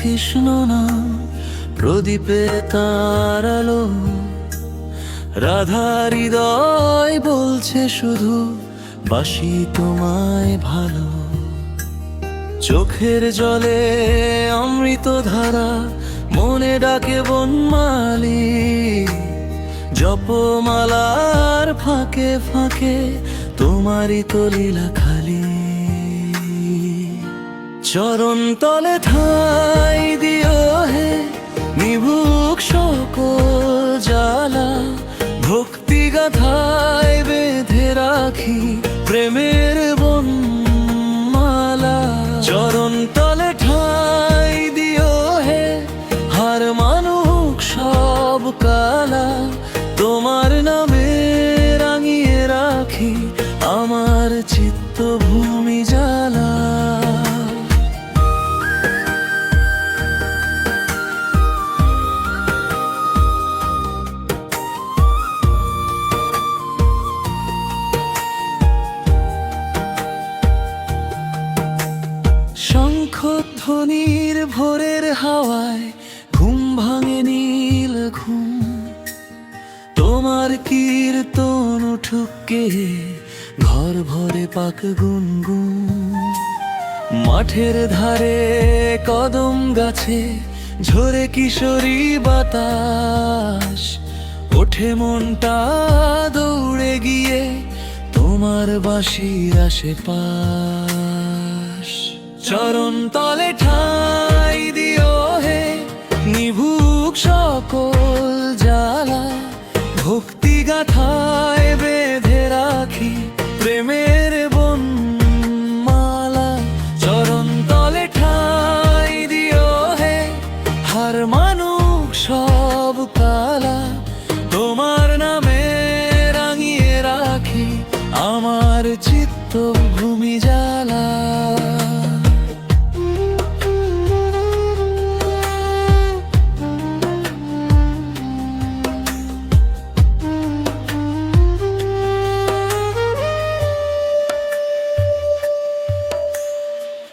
কৃষ্ণ নাম প্রদীপে তার আলো। রাধা হৃদয় বলছে শুধু বাসি তোমায় ভালো। চোখের জলে অমৃত ধারা, মনে ডাকে বনমালী। জপমালার ফাঁকে ফাঁকে তোমারই তো লীলা খালি। চরণ তলে ঠাঁই দিও হে, নিভুক সকল জ্বালা। ভক্তি গাথায় বেঁধে রাখি প্রেমের বনমালা। চরণ তলে ঠাঁই দিও হে, হার মানুক সব কালা। তোমার নামে রাঙিয়ে রাখি আমার চিত্ত ভূমি জ্বালা। শঙ্খধ্বনির ভোরের হাওয়ায় ঘুম ভাঙে নীল ঘুম। তোমার কীর্তন উঠুকে ঘর ভরে পাক গুনগুন। মাঠের ধারে কদম গাছে ঝরে কিশোরী বাতাস। ওঠে মনটা দৌড়ে গিয়ে তোমার বাঁশির আশেপাশ। চরণ তলে ঠাঁই দিও হে, নিভুক সকল জ্বালা। ভক্তি গাথায় বেঁধে রাখি প্রেমের বনমালা। চরণ তলে ঠাঁই দিও হে, হার মানুক সব কালা। তোমার নামে রাঙিয়ে রাখি আমার চিত্ত ভূমি জ্বালা।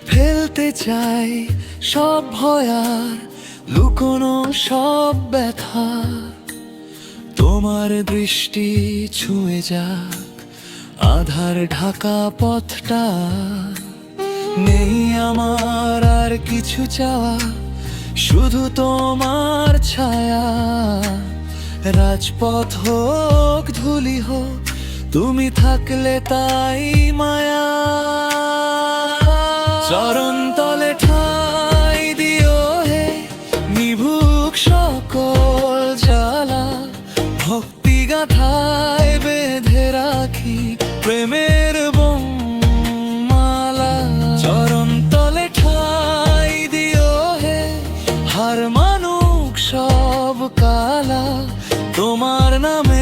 ফেলতে চাই সব ভয় আর লুকোনো সব ব্যথা। তোমার দৃষ্টি ছুঁয়ে যাক আধার ঢাকা পথটা। নেই আমার আর কিছু চাওয়া, শুধু তোমার ছায়া। রাজপথ হোক ধুলি হোক, তুমি থাকলে তাই মায়া। চরণ তলে ঠাঁই দিও হে, নিভুক সকল জ্বালা। ভক্তি গাথায় বেঁধে রাখি প্রেমের বনমালা। চরণ তলে ঠাঁই দিও হে, হার মানুক সব কালা। তোমার নামে